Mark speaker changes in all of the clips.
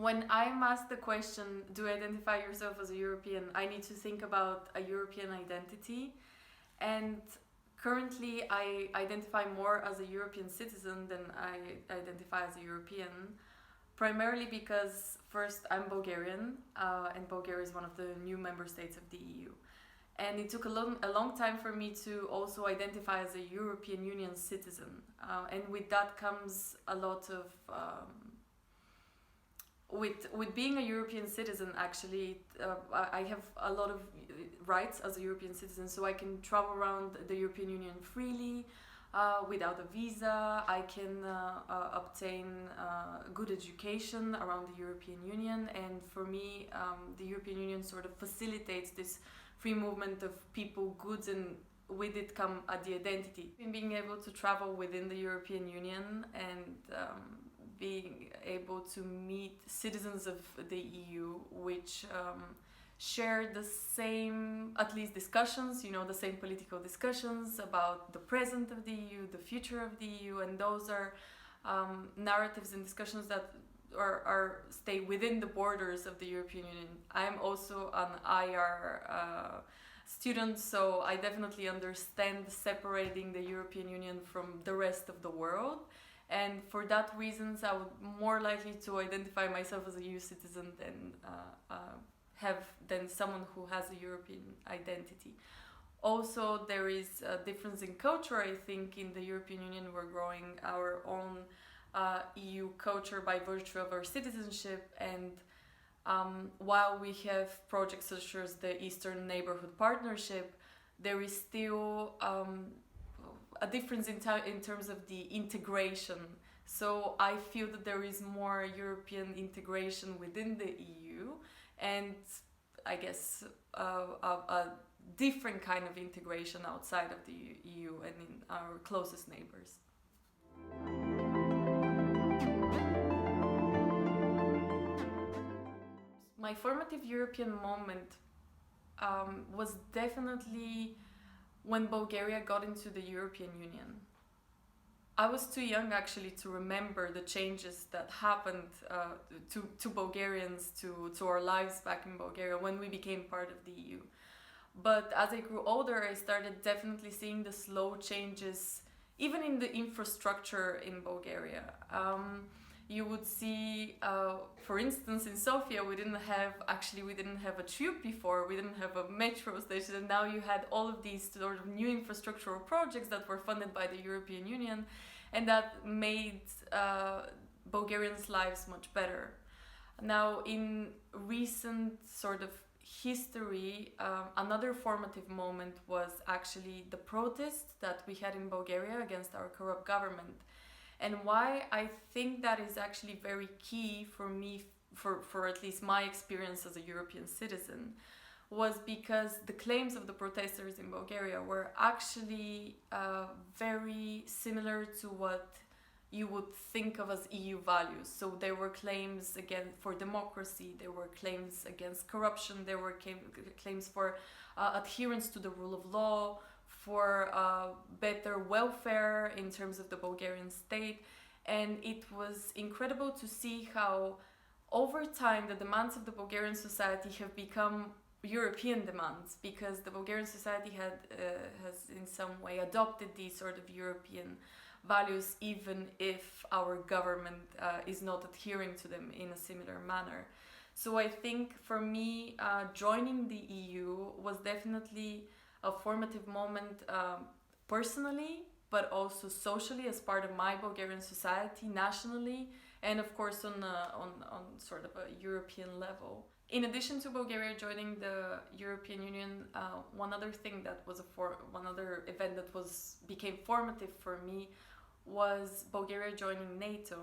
Speaker 1: When I'm asked the question, do you identify yourself as a European, I need to think about a European identity. And currently, I identify more as a European citizen than I identify as a European, primarily because, first, I'm Bulgarian, and Bulgaria is one of the new member states of the EU. And it took a long time for me to also identify as a European Union citizen. And with that comes a lot of... with being a European citizen, actually, I have a lot of rights as a European citizen, so I can travel around the European Union freely, without a visa. I can obtain good education around the European Union, and for me, the European Union sort of facilitates this free movement of people, goods, and with it come the identity. In being able to travel within the European Union and being able to meet citizens of the EU, which share the same, at least discussions, the same political discussions about the present of the EU, the future of the EU, and those are narratives and discussions that are stay within the borders of the European Union. I'm also an IR student, so I definitely understand separating the European Union from the rest of the world. And for that reasons, I would more likely to identify myself as a EU citizen than someone who has a European identity. Also, there is a difference in culture. I think in the European Union we're growing our own EU culture by virtue of our citizenship, and while we have projects such as the Eastern Neighbourhood Partnership, there is still a difference in terms of the integration. So I feel that there is more European integration within the EU, and I guess a different kind of integration outside of the EU and in our closest neighbors. My formative European moment was definitely when Bulgaria got into the European Union. I was too young actually to remember the changes that happened to Bulgarians, to our lives back in Bulgaria when we became part of the EU. But as I grew older, I started definitely seeing the slow changes, even in the infrastructure in Bulgaria. You would see, for instance, in Sofia, we didn't have a tube before, we didn't have a metro station, and now you had all of these sort of new infrastructural projects that were funded by the European Union, and that made Bulgarians' lives much better. Now, in recent sort of history, another formative moment was actually the protest that we had in Bulgaria against our corrupt government. And why I think that is actually very key for me, for at least my experience as a European citizen, was because the claims of the protesters in Bulgaria were actually very similar to what you would think of as EU values. So there were claims again for democracy, there were claims against corruption, there were claims for adherence to the rule of law, for better welfare in terms of the Bulgarian state. And it was incredible to see how over time the demands of the Bulgarian society have become European demands, because the Bulgarian society has in some way adopted these sort of European values, even if our government is not adhering to them in a similar manner. So I think for me, joining the EU was definitely a formative moment personally, but also socially as part of my Bulgarian society, nationally, and of course on sort of a European level. In addition to Bulgaria joining the European Union, one other event that became formative for me was Bulgaria joining NATO.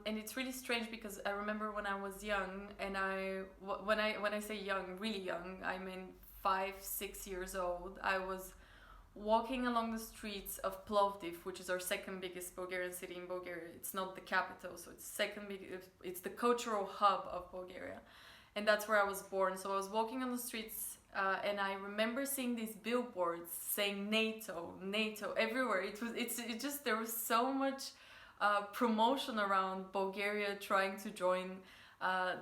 Speaker 1: And it's really strange because I remember when I was young, and when I say young, really young, I mean 5-6 years old, I was walking along the streets of Plovdiv, which is our second biggest Bulgarian city in Bulgaria. It's not the capital, so it's the cultural hub of Bulgaria, and that's where I was born. So I was walking on the streets, and I remember seeing these billboards saying NATO everywhere. There was so much promotion around Bulgaria trying to join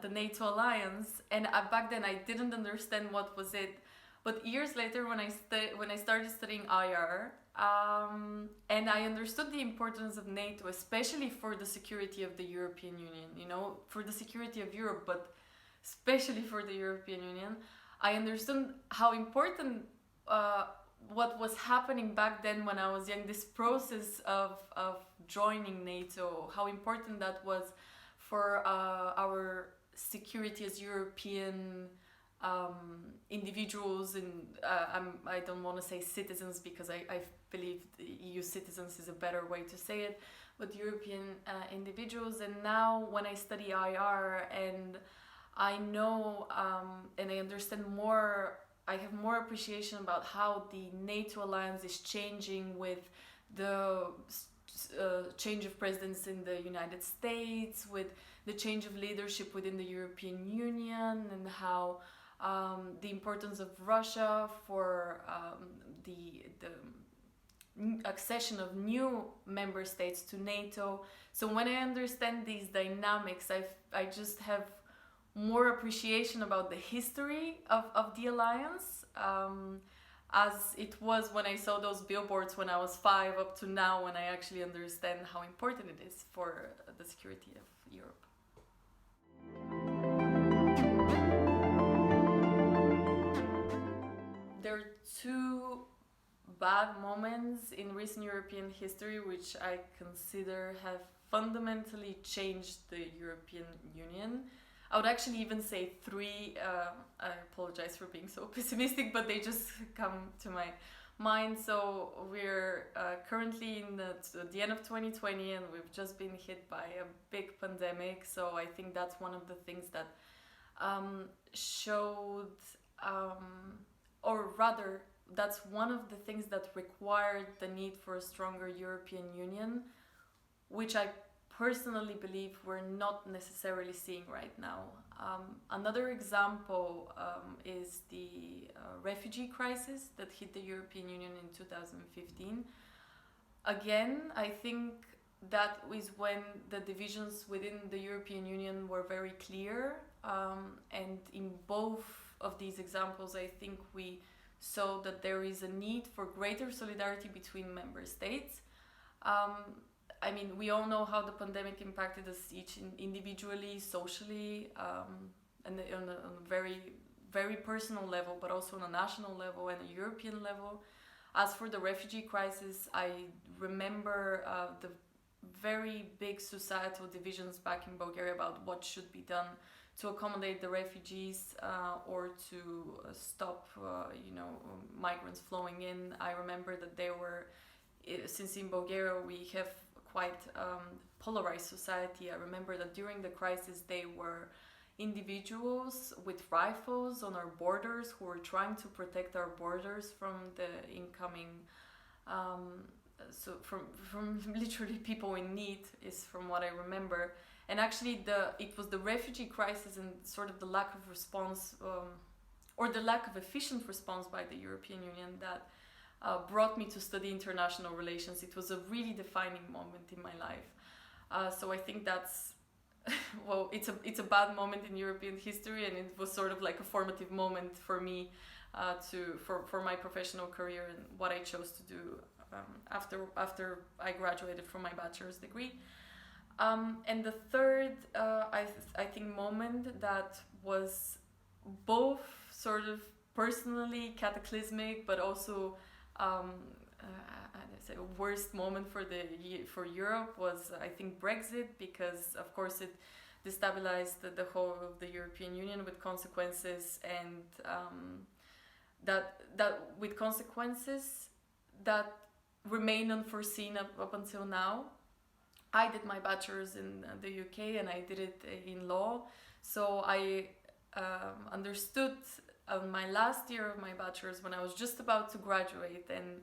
Speaker 1: the NATO alliance, and back then I didn't understand what was it. But years later, when I started studying IR, and I understood the importance of NATO, especially for the security of the European Union, you know, for the security of Europe, but especially for the European Union, I understood how important what was happening back then when I was young, this process of joining NATO, how important that was for our security as European individuals, and I don't want to say citizens because I believe EU citizens is a better way to say it, but European individuals. And now when I study IR and I know and I understand more, I have more appreciation about how the NATO alliance is changing with the change of presidents in the United States, with the change of leadership within the European Union, and how the importance of Russia for the accession of new member states to NATO. So when I understand these dynamics, I just have more appreciation about the history of the alliance, as it was when I saw those billboards when I was 5 up to now, when I actually understand how important it is for the security of Europe. There are two bad moments in recent European history which I consider have fundamentally changed the European Union. I would actually even say 3. I apologize for being so pessimistic, but they just come to my mind. So we're currently in the end of 2020, and we've just been hit by a big pandemic. So I think that's one of the things that showed, or rather, that's one of the things that required the need for a stronger European Union, which I personally believe we're not necessarily seeing right now. Another example is the refugee crisis that hit the European Union in 2015. Again, I think that was when the divisions within the European Union were very clear, and in both of these examples, I think we saw that there is a need for greater solidarity between member states. I mean, we all know how the pandemic impacted us each individually, socially, and on a very, very personal level, but also on a national level and a European level. As for the refugee crisis, I remember the very big societal divisions back in Bulgaria about what should be done to accommodate the refugees or to stop, migrants flowing in. I remember that there were, since in Bulgaria we have quite polarized society, I remember that during the crisis there were individuals with rifles on our borders who were trying to protect our borders from the incoming, so from literally people in need, is from what I remember. And actually it was the refugee crisis and sort of the lack of response, or the lack of efficient response by the European Union that brought me to study international relations. It was a really defining moment in my life. So I think that's, well, it's a bad moment in European history, and it was sort of like a formative moment for me for my professional career and what I chose to do after I graduated from my bachelor's degree. And the third, I think, moment that was both sort of personally cataclysmic, but also I'd say a worst moment for Europe was, I think, Brexit, because of course it destabilized the whole of the European Union with consequences, and that with consequences that remain unforeseen up until now. I did my bachelor's in the UK, and I did it in law, so I understood on my last year of my bachelor's, when I was just about to graduate, and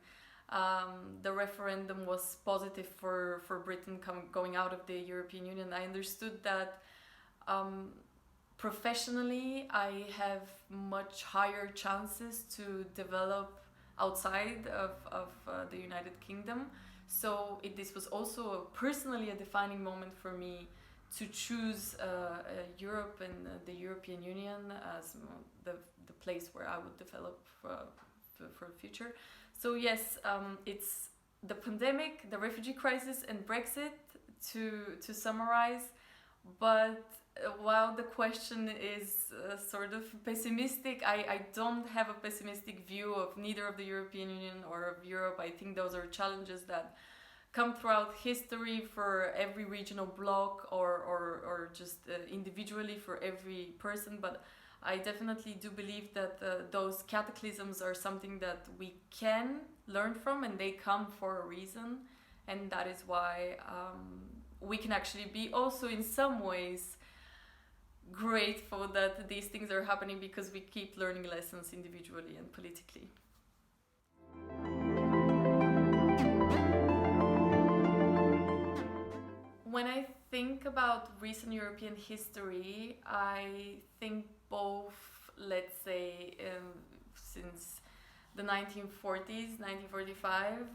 Speaker 1: the referendum was positive for Britain going out of the European Union, I understood that professionally I have much higher chances to develop outside of the United Kingdom. So this was also personally a defining moment for me to choose Europe and the European Union as the place where I would develop for the future. So yes, it's the pandemic, the refugee crisis, and Brexit to summarize. But while the question is sort of pessimistic, I don't have a pessimistic view of neither of the European Union or of Europe. I think those are challenges that come throughout history for every regional bloc or just individually for every person. But I definitely do believe that those cataclysms are something that we can learn from, and they come for a reason. And that is why we can actually be also in some ways grateful that these things are happening, because we keep learning lessons individually and politically. When I think about recent European history, I think both, let's say, since the 1940s, 1945,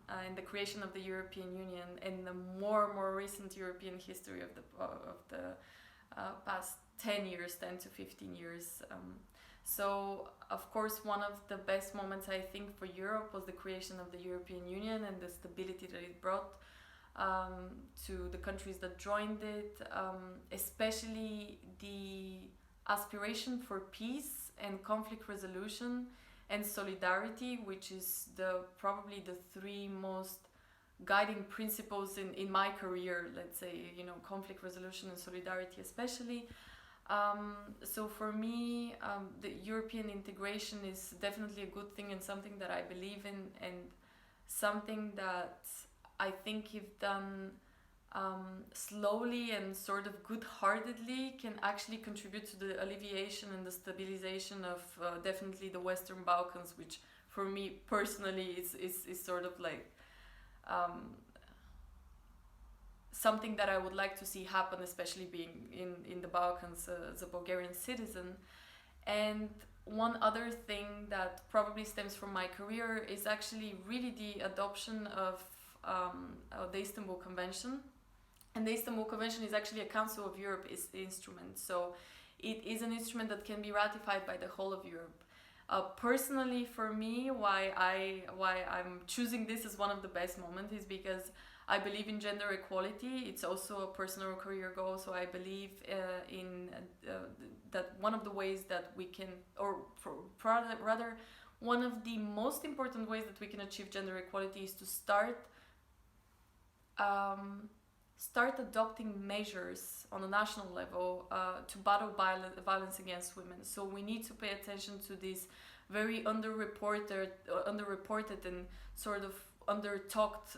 Speaker 1: and the creation of the European Union, and the more recent European history of the past 10 years, 10 to 15 years. So, of course, one of the best moments I think for Europe was the creation of the European Union and the stability that it brought to the countries that joined it, especially the aspiration for peace and conflict resolution and solidarity, which is probably the three most guiding principles in my career, let's say, conflict resolution and solidarity especially. So for me, the European integration is definitely a good thing and something that I believe in, and something that I think if done slowly and sort of good-heartedly can actually contribute to the alleviation and the stabilization of definitely the Western Balkans, which for me personally is sort of like something that I would like to see happen, especially being in the Balkans as a Bulgarian citizen. And one other thing that probably stems from my career is actually really the adoption of the Istanbul Convention. And the Istanbul Convention is actually a Council of Europe instrument. So it is an instrument that can be ratified by the whole of Europe. Personally, for me, why I'm choosing this as one of the best moments is because I believe in gender equality. It's also a personal career goal. So I believe in that one of the ways that we can, rather, one of the most important ways that we can achieve gender equality is to start adopting measures on a national level to battle violence against women. So we need to pay attention to this very underreported and sort of under-talked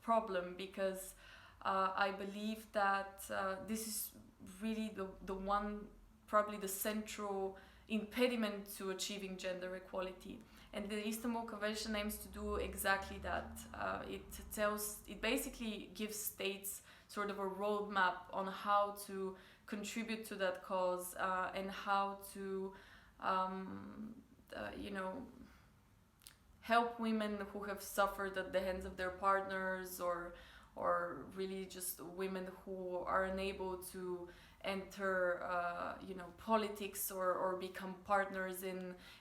Speaker 1: problem, because I believe that this is really the one, probably the central impediment to achieving gender equality. And the Istanbul Convention aims to do exactly that. It basically gives states sort of a roadmap on how to contribute to that cause and how to, help women who have suffered at the hands of their partners, or really just women who are unable to enter politics or become partners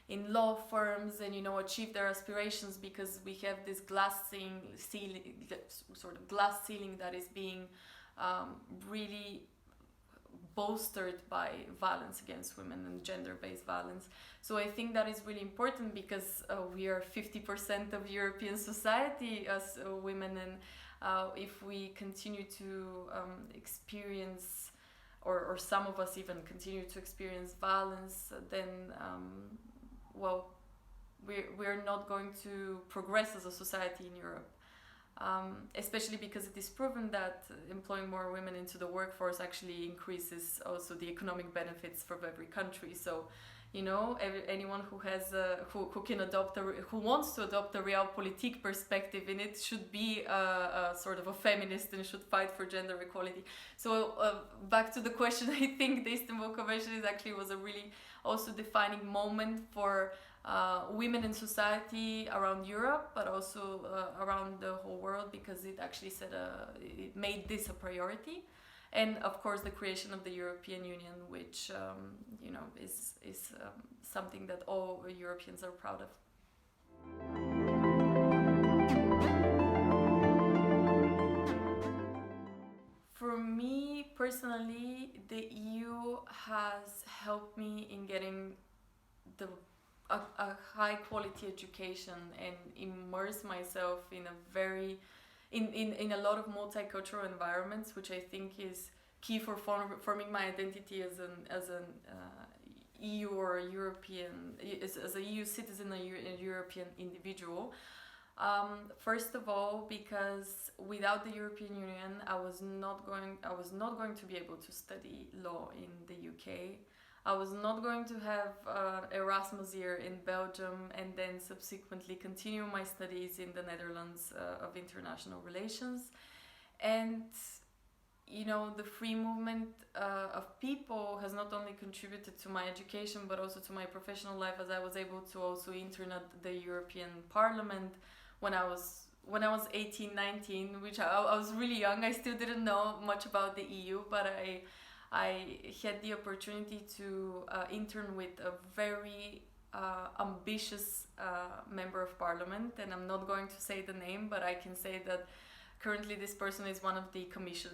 Speaker 1: in law firms and achieve their aspirations, because we have this glass ceiling that is being really bolstered by violence against women and gender-based violence. So I think that is really important, because we are 50% of European society as women, and if we continue to experience, or some of us even continue to experience violence, then we're not going to progress as a society in Europe. Especially because it is proven that employing more women into the workforce actually increases also the economic benefits for every country. So, anyone who has who can adopt who wants to adopt a realpolitik perspective in it should be a sort of a feminist and should fight for gender equality. So back to the question, I think the Istanbul Convention was a really also defining moment for women in society around Europe, but also around the whole world, because it actually it made this a priority. And of course, the creation of the European Union, which is something that all Europeans are proud of. For me personally, the EU has helped me in getting a high quality education and immerse myself in a lot of multicultural environments, which I think is key for forming my identity as an EU or European, as a EU citizen, a European individual. First of all, because without the European Union, I was not going to be able to study law in the UK. I was not going to have Erasmus year in Belgium and then subsequently continue my studies in the Netherlands of international relations. And the free movement of people has not only contributed to my education but also to my professional life, as I was able to also intern at the European Parliament when I was 18, 19, which I was really young. I still didn't know much about the EU, but I had the opportunity to intern with a very ambitious member of parliament, and I'm not going to say the name, but I can say that currently this person is one of the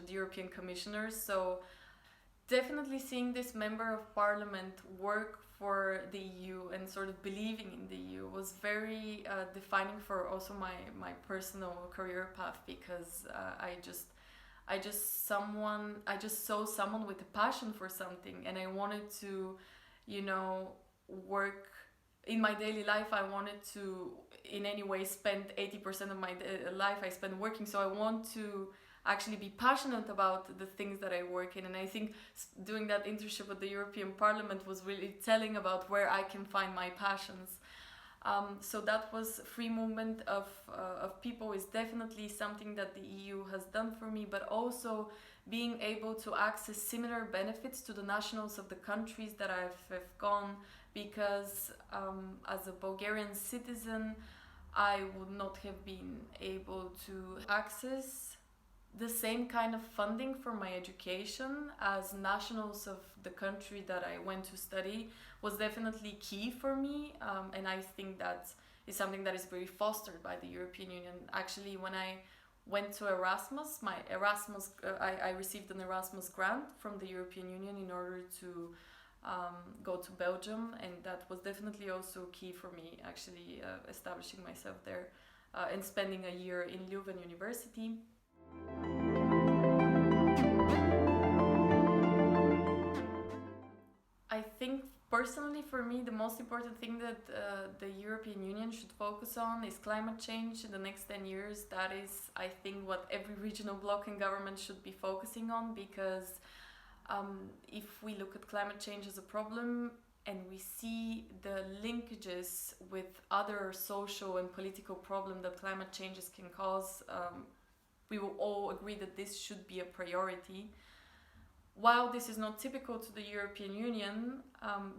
Speaker 1: European commissioners. So definitely seeing this member of parliament work for the EU and sort of believing in the EU was very defining for also my personal career path, because I just saw someone with a passion for something, and I wanted to, work in my daily life. I wanted to, in any way, spend 80% of my life I spend working. So I want to actually be passionate about the things that I work in. And I think doing that internship at the European Parliament was really telling about where I can find my passions. So that was free movement of people is definitely something that the EU has done for me, but also being able to access similar benefits to the nationals of the countries that I've gone, because as a Bulgarian citizen, I would not have been able to access the same kind of funding for my education as nationals of the country that I went to study. Was definitely key for me, and I think that is something that is very fostered by the European Union. Actually, when I went to Erasmus, I received an Erasmus grant from the European Union in order to go to Belgium, and that was definitely also key for me, actually establishing myself there and spending a year in Leuven University. I think personally for me the most important thing that the European Union should focus on is climate change in the next 10 years. That is, I think, what every regional bloc and government should be focusing on, because if we look at climate change as a problem and we see the linkages with other social and political problems that climate changes can cause, we will all agree that this should be a priority. While this is not typical to the European Union,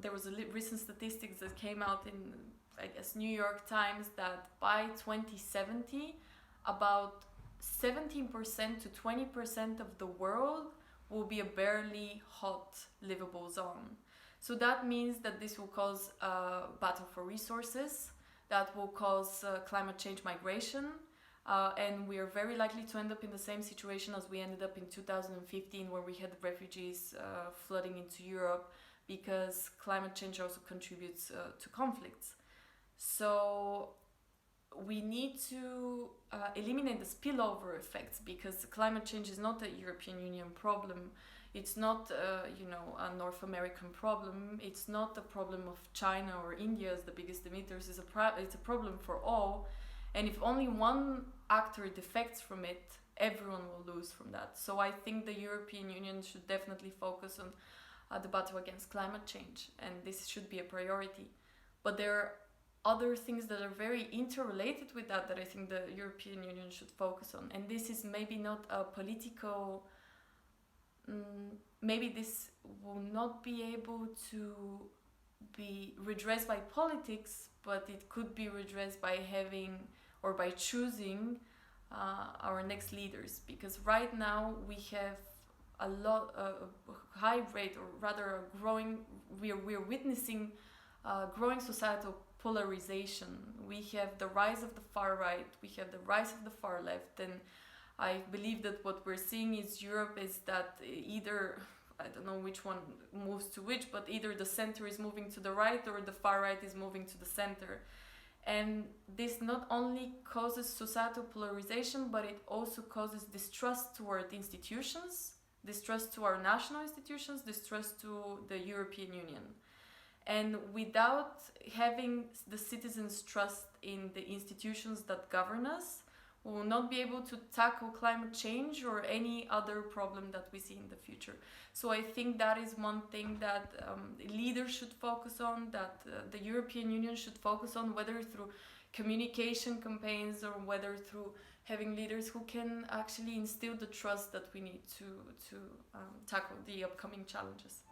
Speaker 1: there was a recent statistics that came out in, I guess, New York Times, that by 2070, about 17% to 20% of the world will be a barely hot livable zone. So that means that this will cause a battle for resources, that will cause climate change migration, and we are very likely to end up in the same situation as we ended up in 2015, where we had refugees flooding into Europe, because climate change also contributes to conflicts. So we need to eliminate the spillover effects, because climate change is not a European Union problem. It's not a North American problem. It's not a problem of China or India as the biggest emitters. It's a problem for all. And if only one actor defects from it, everyone will lose from that. So I think the European Union should definitely focus on the battle against climate change, and this should be a priority. But there are other things that are very interrelated with that I think the European Union should focus on. And this is maybe not a political... maybe this will not be able to be redressed by politics, but it could be redressed by having or by choosing our next leaders, because right now we have a high rate, or rather a growing, we're witnessing growing societal polarization. We have the rise of the far right, we have the rise of the far left, and I believe that what we're seeing is Europe is that either, I don't know which one moves to which, but either the center is moving to the right or the far right is moving to the center. And this not only causes societal polarization, but it also causes distrust toward institutions, distrust to our national institutions, distrust to the European Union. And without having the citizens' trust in the institutions that govern us, we will not be able to tackle climate change or any other problem that we see in the future. So I think that is one thing that leaders should focus on, that the European Union should focus on, whether through communication campaigns or whether through having leaders who can actually instill the trust that we need to tackle the upcoming challenges.